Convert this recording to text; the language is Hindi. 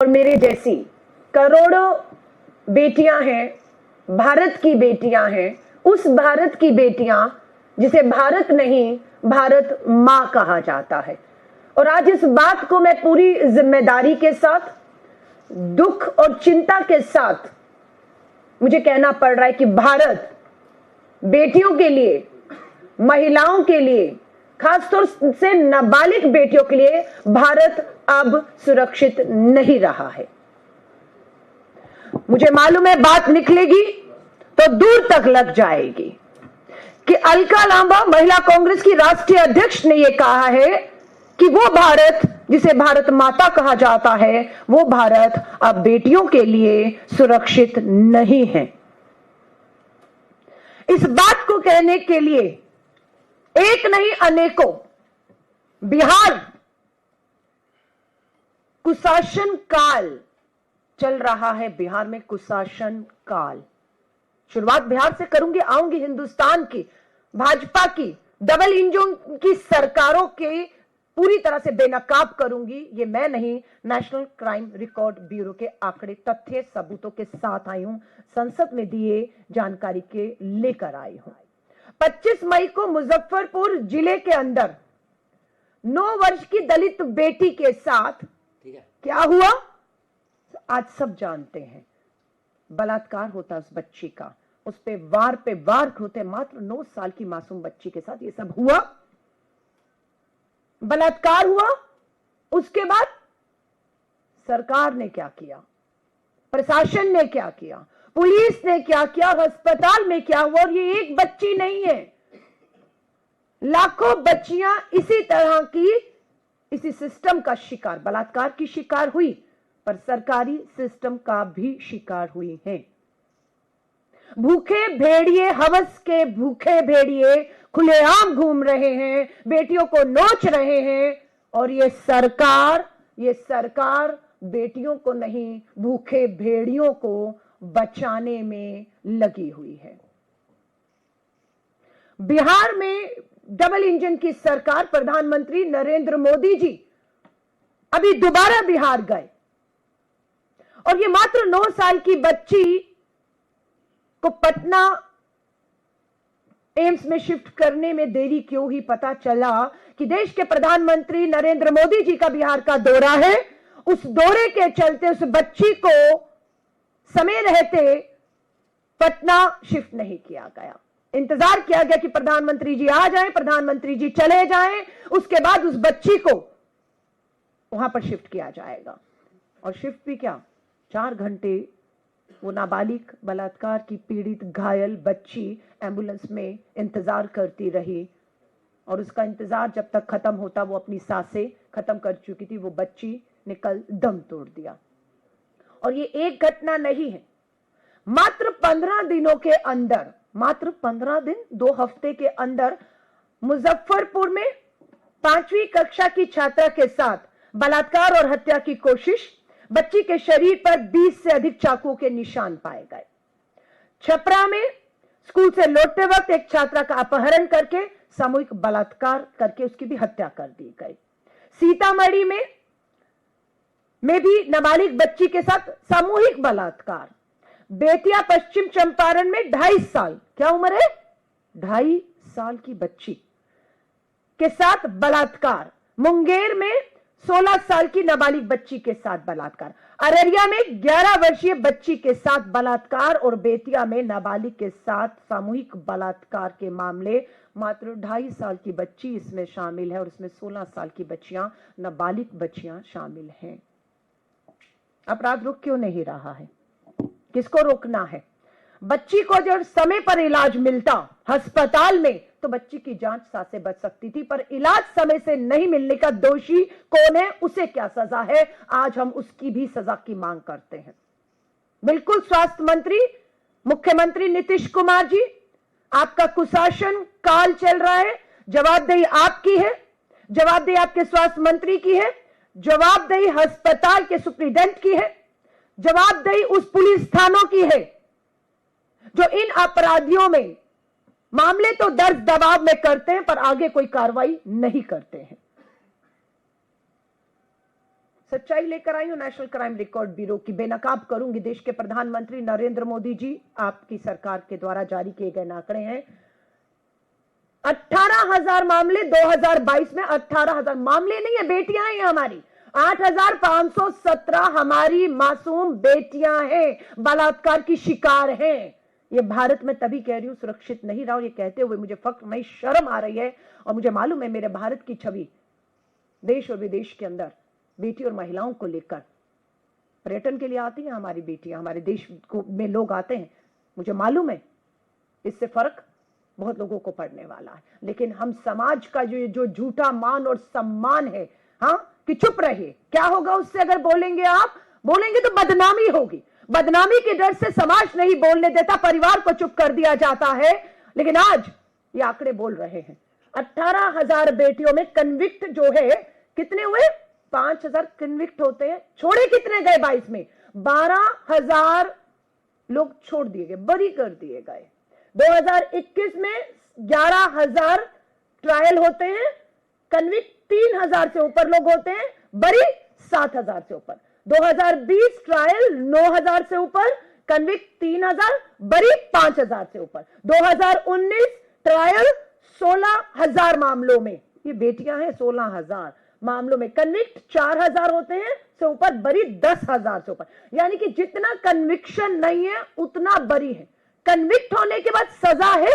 और मेरे जैसी करोड़ों बेटियां हैं, भारत की बेटियां हैं, उस भारत की बेटियां जिसे भारत नहीं भारत मां कहा जाता है। और आज इस बात को मैं पूरी जिम्मेदारी के साथ, दुख और चिंता के साथ मुझे कहना पड़ रहा है कि भारत बेटियों के लिए, महिलाओं के लिए, खासतौर से नाबालिग बेटियों के लिए भारत अब सुरक्षित नहीं रहा है। मुझे मालूम है बात निकलेगी तो दूर तक लग जाएगी कि अलका लांबा महिला कांग्रेस की राष्ट्रीय अध्यक्ष ने यह कहा है कि वो भारत जिसे भारत माता कहा जाता है, वो भारत अब बेटियों के लिए सुरक्षित नहीं है। इस बात को कहने के लिए एक नहीं अनेकों बिहार कुशासन काल चल रहा है। बिहार में कुशासन काल, शुरुआत बिहार से करूंगी, आऊंगी हिंदुस्तान की भाजपा की डबल इंजन की सरकारों के पूरी तरह से बेनकाब करूंगी। ये मैं नहीं, नेशनल क्राइम रिकॉर्ड ब्यूरो के आंकड़े, तथ्य, सबूतों के साथ आई हूं, संसद में दिए जानकारी के लेकर आई हूं। 25 मई को मुजफ्फरपुर जिले के अंदर 9 वर्ष की दलित बेटी के साथ क्या हुआ आज सब जानते हैं। बलात्कार होता उस बच्ची का, उस पे वार होते, मात्र 9 साल की मासूम बच्ची के साथ ये सब हुआ, बलात्कार हुआ। उसके बाद सरकार ने क्या किया, प्रशासन ने क्या किया, पुलिस ने क्या किया, अस्पताल में क्या हुआ। और ये एक बच्ची नहीं है, लाखों बच्चियां इसी तरह की, इसी सिस्टम का शिकार, बलात्कार की शिकार हुई, पर सरकारी सिस्टम का भी शिकार हुई हैं। भूखे भेड़िए, हवस के भूखे भेड़िए खुलेआम घूम रहे हैं, बेटियों को नोच रहे हैं। और ये सरकार बेटियों को नहीं, भूखे भेड़ियों को बचाने में लगी हुई है। बिहार में डबल इंजन की सरकार, प्रधानमंत्री नरेंद्र मोदी जी अभी दोबारा बिहार गए और ये मात्र 9 साल की बच्ची को पटना एम्स में शिफ्ट करने में देरी क्यों हुई, पता चला कि देश के प्रधानमंत्री नरेंद्र मोदी जी का बिहार का दौरा है। उस दौरे के चलते उस बच्ची को समय रहते पटना शिफ्ट नहीं किया गया। इंतजार किया गया कि प्रधानमंत्री जी आ जाएं, प्रधानमंत्री जी चले जाएं, उसके बाद उस बच्ची को वहां पर शिफ्ट किया जाएगा। और शिफ्ट भी क्या, 4 घंटे वो नाबालिग, बलात्कार की पीड़ित घायल बच्ची एम्बुलेंस में इंतजार करती रही। और उसका इंतजार जब तक खत्म होता, वो अपनी सांसें खत्म कर चुकी थी, वो बच्ची ने कल दम तोड़ दिया। और ये एक घटना नहीं है, मात्र 15 दिनों के अंदर, मात्र 15 दिन 2 हफ्ते के अंदर मुजफ्फरपुर में 5वीं कक्षा की छात्रा के साथ बलात्कार और हत्या की कोशिश, बच्ची के शरीर पर 20 से अधिक चाकुओं के निशान पाए गए। छपरा में स्कूल से लौटते वक्त एक छात्रा का अपहरण करके सामूहिक बलात्कार करके उसकी भी हत्या कर दी गई। सीतामढ़ी में भी नाबालिग बच्ची के साथ सामूहिक बलात्कार। बेतिया पश्चिम चंपारण में 2.5 साल, क्या उम्र है, 2.5 साल की बच्ची के साथ बलात्कार। मुंगेर में 16 साल की नाबालिग बच्ची के साथ बलात्कार। अररिया में 11 वर्षीय बच्ची के साथ बलात्कार और बेतिया में नाबालिग के साथ सामूहिक बलात्कार के मामले। मात्र 2.5 साल की बच्ची इसमें शामिल है और इसमें 16 साल की बच्चियां, नाबालिग बच्चियां शामिल हैं। अपराध रुक क्यों नहीं रहा है, किसको रोकना है? बच्ची को जब समय पर इलाज मिलता अस्पताल में तो बच्ची की जान सांसें बच सकती थी, पर इलाज समय से नहीं मिलने का दोषी कौन है, उसे क्या सजा है? आज हम उसकी भी सजा की मांग करते हैं। बिल्कुल स्वास्थ्य मंत्री, मुख्यमंत्री नीतीश कुमार जी, आपका कुशासन काल चल रहा है, जवाबदेही आपकी है, जवाबदेही आपके स्वास्थ्य मंत्री की है, जवाबदेही अस्पताल के सुप्रीडेंट की है, जवाबदेही उस पुलिस थानों की है जो इन अपराधियों में मामले तो दर्ज दबाव में करते हैं पर आगे कोई कार्रवाई नहीं करते हैं। सच्चाई लेकर आई हूं नेशनल क्राइम रिकॉर्ड ब्यूरो की, बेनकाब करूंगी। देश के प्रधानमंत्री नरेंद्र मोदी जी, आपकी सरकार के द्वारा जारी किए गए आंकड़े हैं। 18,000 मामले 2022 में, 18,000 मामले नहीं है, बेटियां हैं हमारी। 8,517 हमारी मासूम बेटियां हैं, बलात्कार की शिकार हैं। ये भारत में तभी कह रही हूं सुरक्षित नहीं रहा, और ये कहते हुए मुझे फख्र नहीं शर्म आ रही है। और मुझे मालूम है मेरे भारत की छवि देश और विदेश के अंदर बेटी और महिलाओं को लेकर पर्यटन के लिए आती हैं हमारी बेटियां, हमारे देश में लोग आते हैं, मुझे मालूम है इससे फर्क बहुत लोगों को पड़ने वाला है। लेकिन हम समाज का जो झूठा मान और सम्मान है, हाँ, कि चुप रहिए, क्या होगा उससे अगर बोलेंगे, आप बोलेंगे तो बदनामी होगी। बदनामी के डर से समाज नहीं बोलने देता, परिवार को चुप कर दिया जाता है। लेकिन आज ये आंकड़े बोल रहे हैं, 18,000 बेटियों में कन्विक्ट जो है कितने हुए? 5,000 कन्विक्ट होते हैं। छोड़े कितने गए 22 में? 12,000 लोग छोड़ दिए गए, बरी कर दिए गए। 2021 में 11,000 ट्रायल होते हैं, कन्विक्ट 3,000 से ऊपर लोग होते हैं, बरी 7,000 से ऊपर। 2020 ट्रायल 9,000 से ऊपर, कन्विक्ट 3,000, बरी 5,000 से ऊपर। 2019 ट्रायल 16,000 मामलों में, ये बेटियां हैं, 16,000 मामलों में कन्विक्ट 4,000 होते हैं से ऊपर, बरी 10,000 से ऊपर। यानी कि जितना कन्विक्शन नहीं है उतना बरी है। कन्विक्ट होने के बाद सजा है